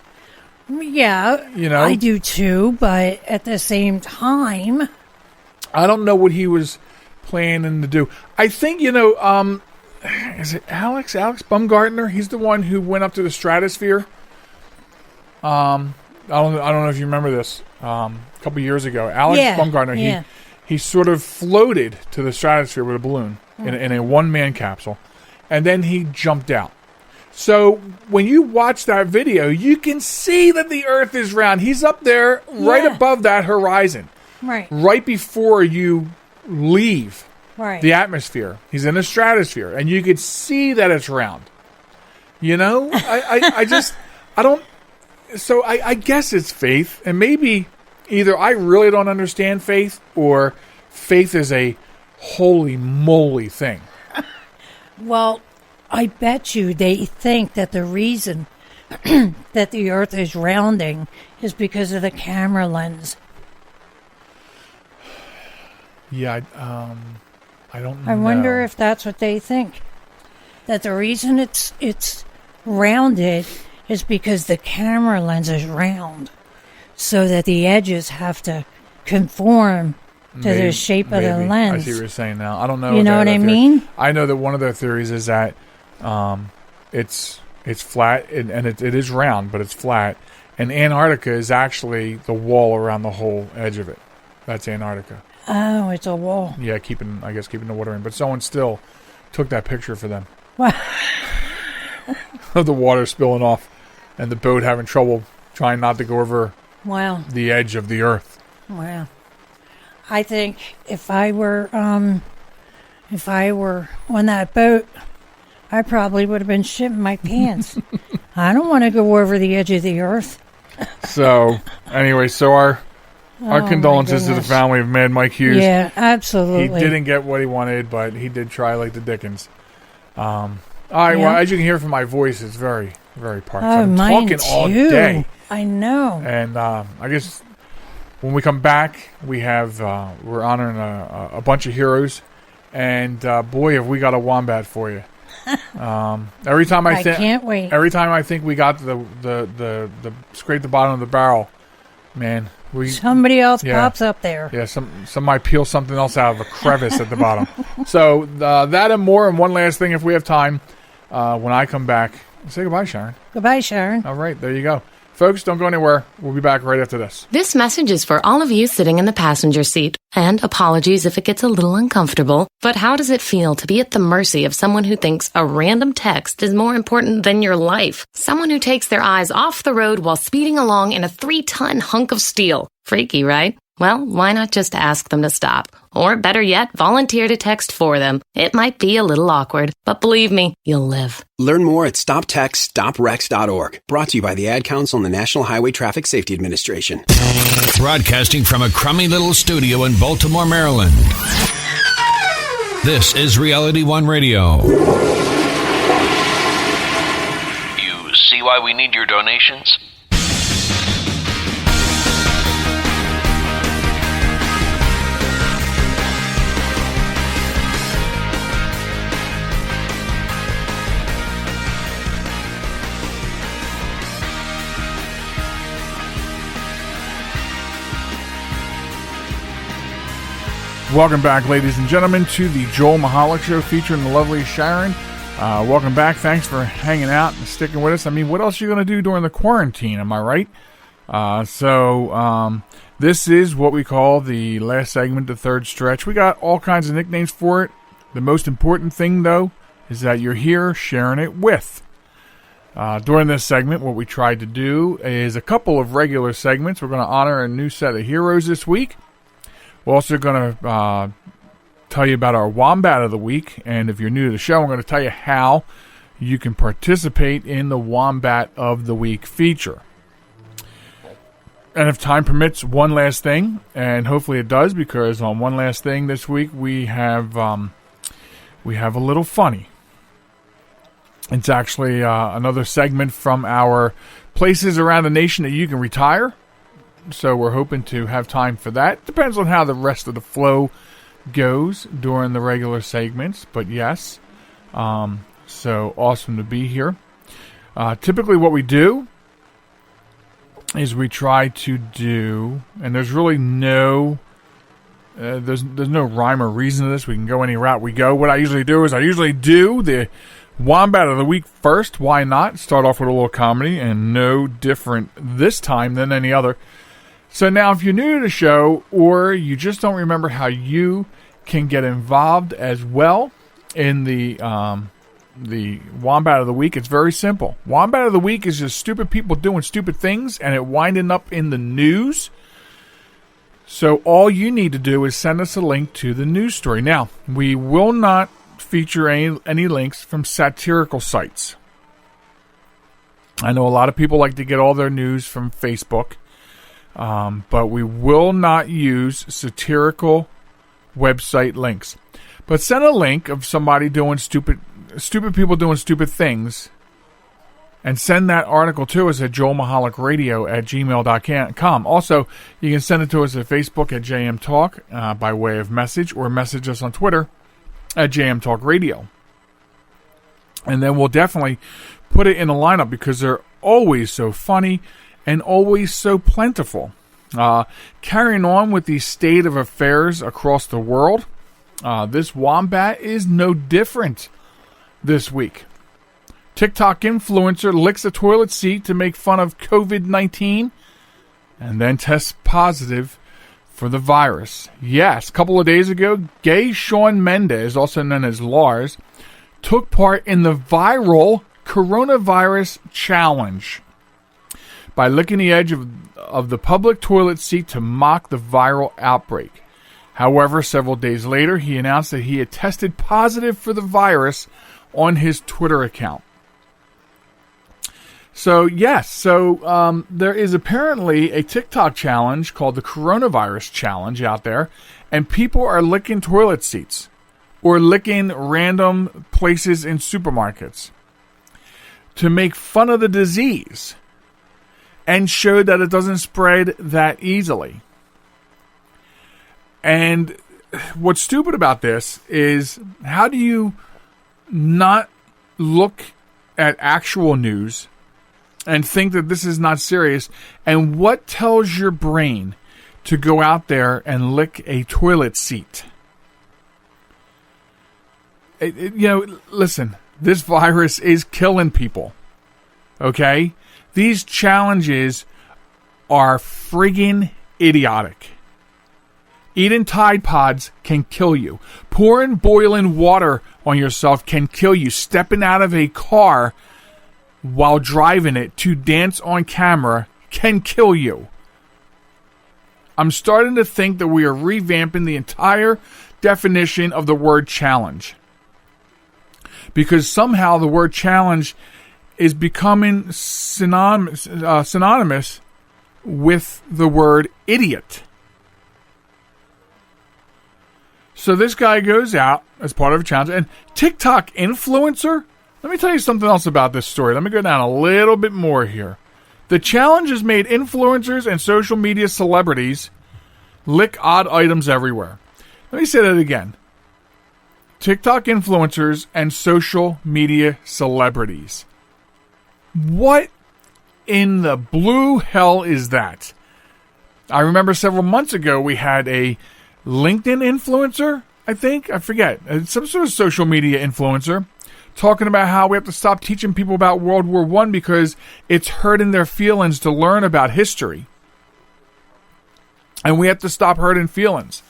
D: Yeah, I do too, but at the same time,
C: I don't know what he was planning to do. I think, is it Alex Baumgartner? He's the one who went up to the stratosphere. I don't know if you remember this. A couple years ago, Alex Baumgartner, he sort of floated to the stratosphere with a balloon in a one-man capsule, and then he jumped out. So when you watch that video, you can see that the Earth is round. He's up there right above that horizon. Right before you leave the atmosphere. He's in the stratosphere, and you can see that it's round. I guess it's faith, and maybe either I really don't understand faith, or faith is a holy moly thing.
D: Well, I bet you they think that the reason that the Earth is rounding is because of the camera lens.
C: Yeah, I don't know.
D: I wonder if that's what they think. That the reason it's rounded is because the camera lens is round, so that the edges have to conform to the shape of the lens.
C: I see what you're saying now. I don't know.
D: You know what I mean?
C: I know that one of their theories is that it's flat and it is round, but it's flat. And Antarctica is actually the wall around the whole edge of it. That's Antarctica.
D: Oh, it's a wall.
C: Yeah, keeping the water in. But someone still took that picture for them. Of the water spilling off and the boat having trouble trying not to go over the edge of the Earth.
D: Wow. I think if I were on that boat, I probably would have been shitting my pants. I don't want to go over the edge of the Earth.
C: So, anyway, our condolences to the family of Mad Mike Hughes.
D: Yeah, absolutely.
C: He didn't get what he wanted, but he did try like the Dickens. All right, well, as you can hear from my voice, it's very, very parched. I'm talking all day.
D: I know.
C: And I guess when we come back, we're honoring a bunch of heroes, and boy, have we got a Wombat for you. Every time I
D: can't wait.
C: Every time I think we got the scrape the bottom of the barrel, man.
D: Somebody else pops up there.
C: Yeah, somebody peels something else out of a crevice at the bottom. So that and more, and one last thing if we have time, when I come back. Say goodbye, Sharon.
D: Goodbye, Sharon.
C: All right, there you go. Folks, don't go anywhere. We'll be back right after this.
H: This message is for all of you sitting in the passenger seat. And apologies if it gets a little uncomfortable, but how does it feel to be at the mercy of someone who thinks a random text is more important than your life? Someone who takes their eyes off the road while speeding along in a 3-ton hunk of steel. Freaky, right? Well, why not just ask them to stop? Or better yet, volunteer to text for them. It might be a little awkward, but believe me, you'll live.
I: Learn more at stoptextstoprex.org. Brought to you by the Ad Council and the National Highway Traffic Safety Administration.
J: Broadcasting from a crummy little studio in Baltimore, Maryland. This is Reality One Radio.
K: You see why we need your donations?
C: Welcome back, ladies and gentlemen, to the Joel Michalec Show featuring the lovely Sharen. Welcome back. Thanks for hanging out and sticking with us. I mean, what else are you going to do during the quarantine? Am I right? So this is what we call the last segment, the third stretch. We got all kinds of nicknames for it. The most important thing, though, is that you're here sharing it with. During this segment, what we tried to do is a couple of regular segments. We're going to honor a new set of heroes this week. We're also going to tell you about our Wombat of the Week. And if you're new to the show, I'm going to tell you how you can participate in the Wombat of the Week feature. And if time permits, one last thing, and hopefully it does, because on one last thing this week we have a little funny. It's actually another segment from our places around the nation that you can retire. So we're hoping to have time for that. Depends on how the rest of the flow goes during the regular segments. But yes, so awesome to be here. Typically what we do is we try to do, and there's really no, there's no rhyme or reason to this. We can go any route we go. What I usually do is I usually do the Wombat of the Week first. Why not? Start off with a little comedy, and no different this time than any other. So now if you're new to the show, or you just don't remember how you can get involved as well in the Wombat of the Week, it's very simple. Wombat of the Week is just stupid people doing stupid things and it winding up in the news. So all you need to do is send us a link to the news story. Now, we will not feature any links from satirical sites. I know a lot of people like to get all their news from Facebook. But we will not use satirical website links. But send a link of somebody doing stupid people doing stupid things, and send that article to us at joelmichalecradio@gmail.com. Also, you can send it to us at Facebook at JM Talk by way of message, or message us on Twitter at JM Talk Radio. And then we'll definitely put it in a lineup because they're always so funny and always so plentiful. Carrying on with the state of affairs across the world, this Wombat is no different this week. TikTok influencer licks a toilet seat to make fun of COVID-19 and then tests positive for the virus. Yes, a couple of days ago, gay Shawn Mendes, also known as Lars, took part in the viral coronavirus challenge by licking the edge of the public toilet seat to mock the viral outbreak. However, several days later, he announced that he had tested positive for the virus on his Twitter account. So, yes, there is apparently a TikTok challenge called the Coronavirus Challenge out there, and people are licking toilet seats or licking random places in supermarkets to make fun of the disease and show that it doesn't spread that easily. And what's stupid about this is, how do you not look at actual news and think that this is not serious? And what tells your brain to go out there and lick a toilet seat? Listen, this virus is killing people. Okay? These challenges are friggin' idiotic. Eating Tide Pods can kill you. Pouring boiling water on yourself can kill you. Stepping out of a car while driving it to dance on camera can kill you. I'm starting to think that we are revamping the entire definition of the word challenge. Because somehow the word challenge is becoming synonymous with the word idiot. So this guy goes out as part of a challenge. And TikTok influencer? Let me tell you something else about this story. Let me go down a little bit more here. The challenge has made influencers and social media celebrities lick odd items everywhere. Let me say that again. TikTok influencers and social media celebrities. What in the blue hell is that? I remember several months ago we had a LinkedIn influencer, I forget, some sort of social media influencer, talking about how we have to stop teaching people about World War I because it's hurting their feelings to learn about history. And we have to stop hurting feelings.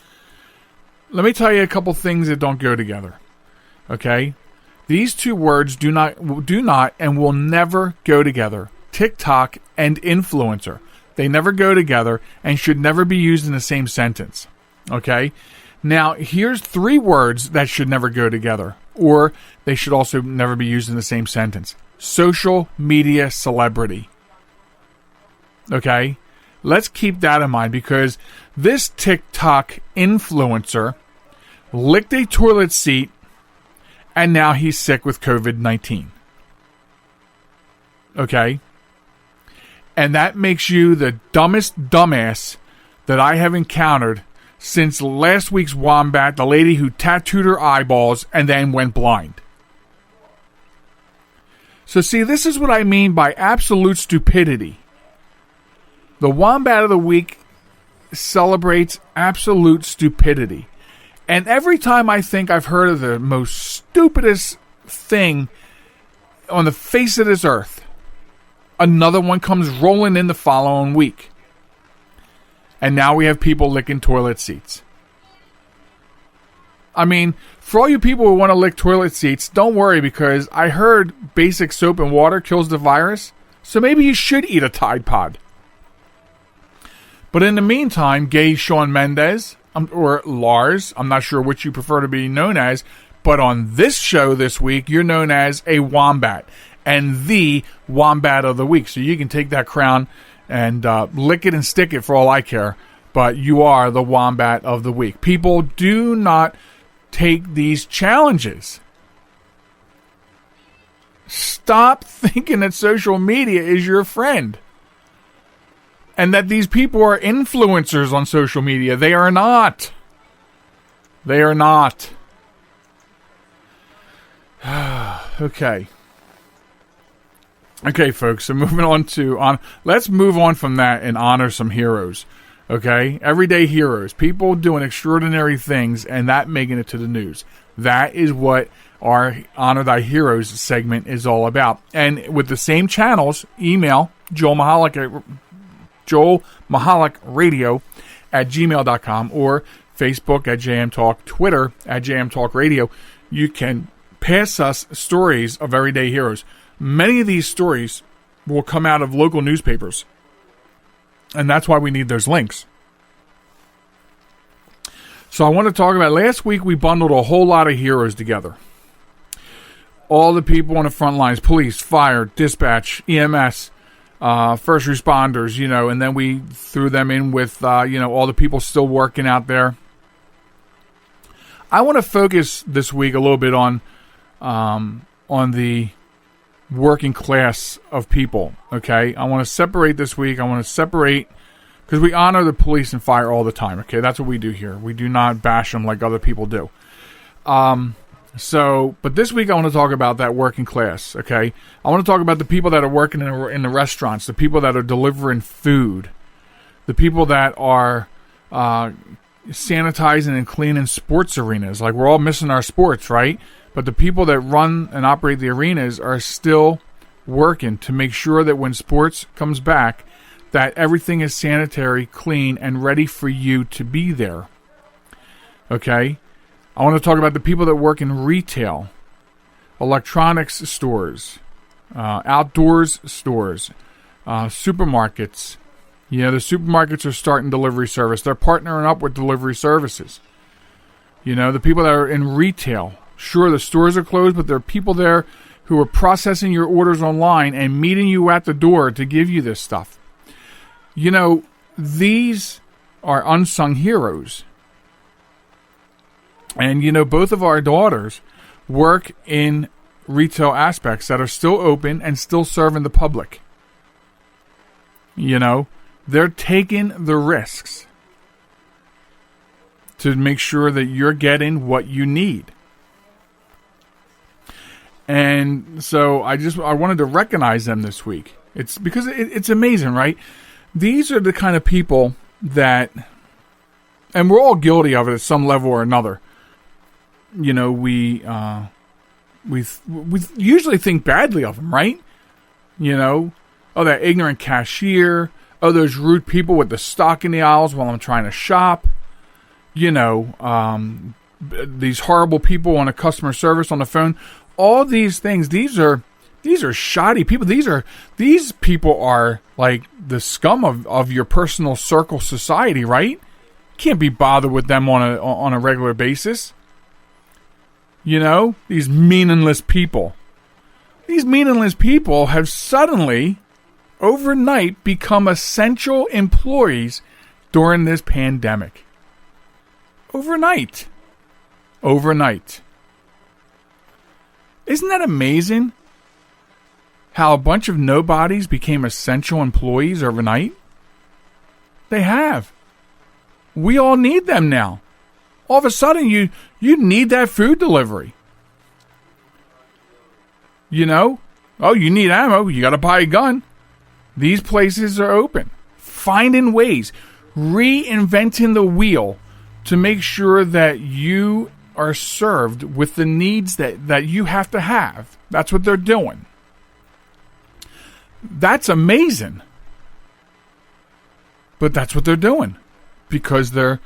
C: Let me tell you a couple things that don't go together. Okay? These two words do not and will never go together. TikTok and influencer. They never go together and should never be used in the same sentence. Okay? Now, here's 3 words that should never go together, or they should also never be used in the same sentence. Social media celebrity. Okay? Let's keep that in mind, because this TikTok influencer licked a toilet seat and now he's sick with COVID-19. Okay? And that makes you the dumbest dumbass that I have encountered since last week's Wombat, the lady who tattooed her eyeballs and then went blind. So see, this is what I mean by absolute stupidity. The Wombat of the Week celebrates absolute stupidity. And every time I think I've heard of the most stupidest thing on the face of this earth, another one comes rolling in the following week. And now we have people licking toilet seats. I mean, for all you people who want to lick toilet seats, don't worry, because I heard basic soap and water kills the virus. So maybe you should eat a Tide Pod. But in the meantime, gay Shawn Mendes, or Lars, I'm not sure which you prefer to be known as, but on this show this week, you're known as a Wombat. And the Wombat of the Week. So you can take that crown and lick it and stick it for all I care. But you are the Wombat of the Week. People, do not take these challenges. Stop thinking that social media is your friend. And that these people are influencers on social media. They are not. They are not. Okay. Okay, folks, so moving on let's move on from that and honor some heroes. Okay? Everyday heroes. People doing extraordinary things and that making it to the news. That is what our Honor Thy Heroes segment is all about. And with the same channels, email Joel Michalec Radio at gmail.com or Facebook at JM Talk, Twitter at JM Talk Radio. You can pass us stories of everyday heroes. Many of these stories will come out of local newspapers. And that's why we need those links. So I want to talk about, last week we bundled a whole lot of heroes together. All the people on the front lines, police, fire, dispatch, EMS, first responders, and then we threw them in with, all the people still working out there. I want to focus this week a little bit on the working class of people, okay? I want to separate this week. Because we honor the police and fire all the time, okay? That's what we do here. We do not bash them like other people do. But this week I want to talk about that working class, okay? I want to talk about the people that are working in the restaurants, the people that are delivering food, the people that are sanitizing and cleaning sports arenas. Like, we're all missing our sports, right? But the people that run and operate the arenas are still working to make sure that when sports comes back, that everything is sanitary, clean, and ready for you to be there. Okay? I want to talk about the people that work in retail, electronics stores, outdoors stores, supermarkets. You know, the supermarkets are starting delivery service. They're partnering up with delivery services. You know, the people that are in retail. Sure, the stores are closed, but there are people there who are processing your orders online and meeting you at the door to give you this stuff. You know, these are unsung heroes. And, you know, both of our daughters work in retail aspects that are still open and still serving the public. You know, they're taking the risks to make sure that you're getting what you need. And so I wanted to recognize them this week. It's because it's amazing, right? These are the kind of people that, and we're all guilty of it at some level or another. You know, we usually think badly of them, right? You know, oh, that ignorant cashier. Oh, those rude people with the stock in the aisles while I'm trying to shop. You know, these horrible people on a customer service on the phone. All these things, these are shoddy people. These people are like the scum of your personal circle society, right? Can't be bothered with them on a regular basis. You know, these meaningless people. These meaningless people have suddenly, overnight, become essential employees during this pandemic. Overnight. Isn't that amazing? How a bunch of nobodies became essential employees overnight? They have. We all need them now. All of a sudden, you need that food delivery. You know? Oh, you need ammo. You got to buy a gun. These places are open. Finding ways. Reinventing the wheel to make sure that you are served with the needs that you have to have. That's what they're doing. That's amazing. But that's what they're doing. Because they're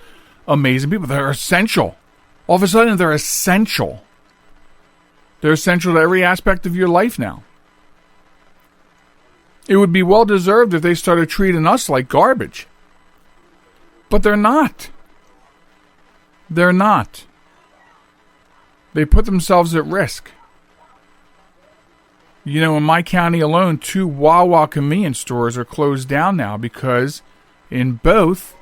C: amazing people. They're essential. All of a sudden, they're essential. They're essential to every aspect of your life now. It would be well deserved if they started treating us like garbage. But they're not. They're not. They put themselves at risk. You know, in my county alone, 2 Wawa convenience stores are closed down now because in both,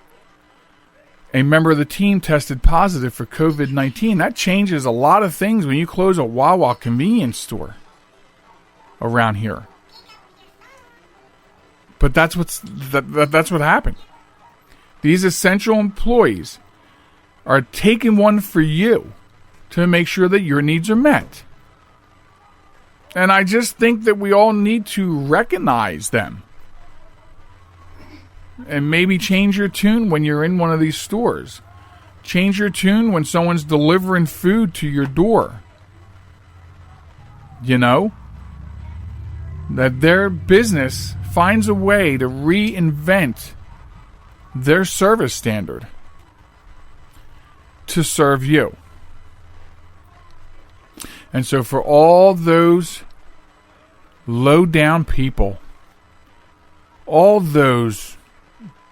C: a member of the team tested positive for COVID-19. That changes a lot of things when you close a Wawa convenience store around here. But that's what happened. These essential employees are taking one for you to make sure that your needs are met. And I just think that we all need to recognize them. And maybe change your tune when you're in one of these stores. Change your tune when someone's delivering food to your door. You know? That their business finds a way to reinvent their service standard to serve you. And so for all those low-down people, all those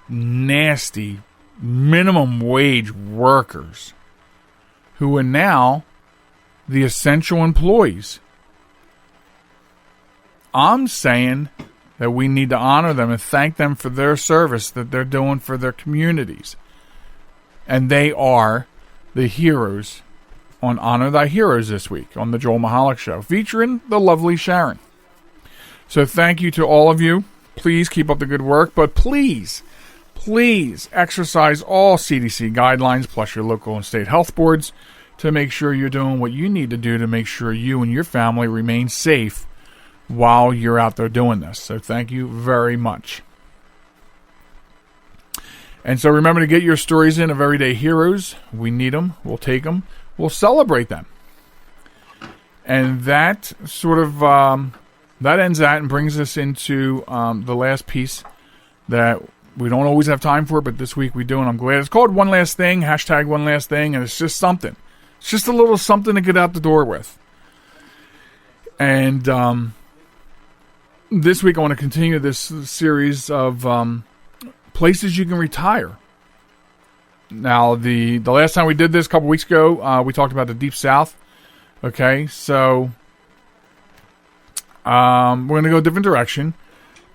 C: nasty minimum wage workers who are now the essential employees, I'm saying that we need to honor them and thank them for their service that they're doing for their communities. And they are the heroes on Honor Thy Heroes this week on the Joel Michalec Show, featuring the lovely Sharen. So thank you to all of you. Please keep up the good work, but please exercise all CDC guidelines plus your local and state health boards to make sure you're doing what you need to do to make sure you and your family remain safe while you're out there doing this. So thank you very much. And so remember to get your stories in of everyday heroes. We need them. We'll take them. We'll celebrate them. And that sort of that ends that and brings us into the last piece that we don't always have time for, but this week we do, and I'm glad. It's called One Last Thing, hashtag One Last Thing, and it's just something. It's just a little something to get out the door with. And this week I want to continue this series of places you can retire. Now, the last time we did this a couple weeks ago, we talked about the Deep South. Okay, so we're going to go a different direction,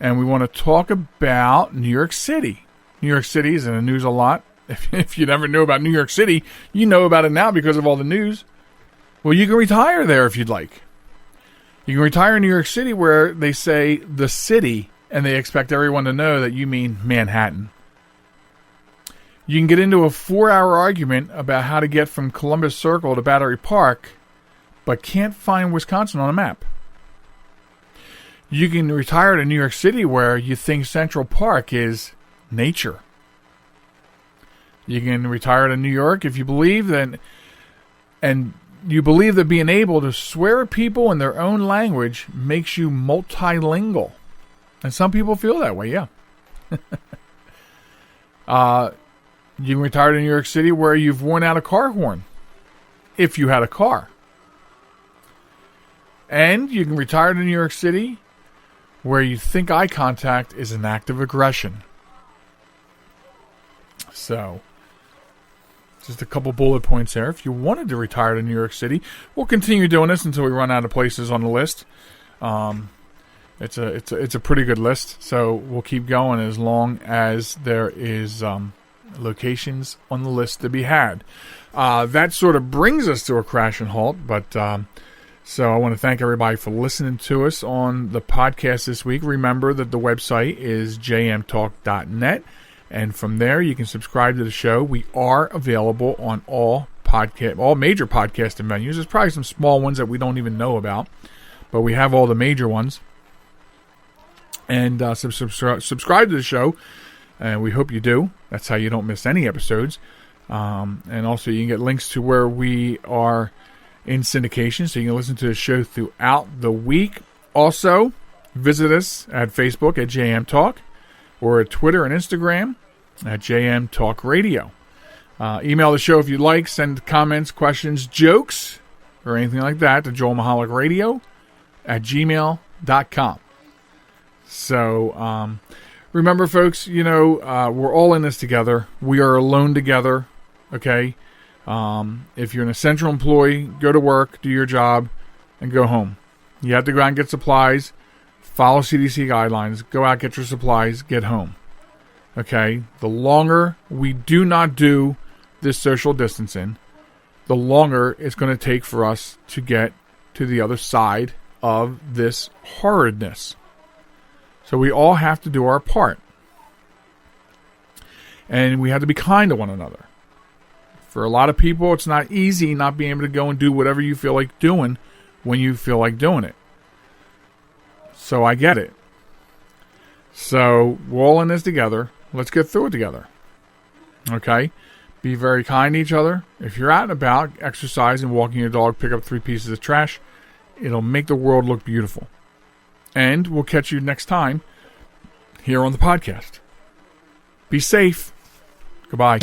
C: and we want to talk about New York City. New York City is in the news a lot. If you never knew about New York City, you know about it now because of all the news. Well, you can retire there if you'd like. You can retire in New York City where they say the city, and they expect everyone to know that you mean Manhattan. You can get into a 4-hour argument about how to get from Columbus Circle to Battery Park, but can't find Wisconsin on a map. You can retire to New York City where you think Central Park is nature. You can retire to New York if you believe that, and you believe that being able to swear at people in their own language makes you multilingual. And some people feel that way, yeah. You can retire to New York City where you've worn out a car horn, if you had a car. And you can retire to New York City where you think eye contact is an act of aggression. So, just a couple bullet points there. If you wanted to retire to New York City, we'll continue doing this until we run out of places on the list. It's a pretty good list, so we'll keep going as long as there is locations on the list to be had. That sort of brings us to a crash and halt, but so I want to thank everybody for listening to us on the podcast this week. Remember that the website is jmtalk.net, and from there you can subscribe to the show. We are available on all major podcasting venues. There's probably some small ones that we don't even know about, but we have all the major ones. And subscribe to the show, and we hope you do. That's how you don't miss any episodes. And also you can get links to where we are in syndication, so you can listen to the show throughout the week. Also, visit us at Facebook at JM Talk, or at Twitter and Instagram at JM Talk Radio. Email the show if you'd like. Send comments, questions, jokes, or anything like that to joelmichalec @gmail.com. So, remember, folks, we're all in this together. We are alone together, okay? If you're an essential employee, go to work, do your job, and go home. You have to go out and get supplies, follow CDC guidelines, go out, get your supplies, get home. Okay? The longer we do not do this social distancing, the longer it's going to take for us to get to the other side of this horridness. So we all have to do our part. And we have to be kind to one another. For a lot of people, it's not easy not being able to go and do whatever you feel like doing when you feel like doing it. So I get it. So we're all in this together. Let's get through it together. Okay? Be very kind to each other. If you're out and about, exercising, walking your dog, pick up 3 pieces of trash. It'll make the world look beautiful. And we'll catch you next time here on the podcast. Be safe. Goodbye.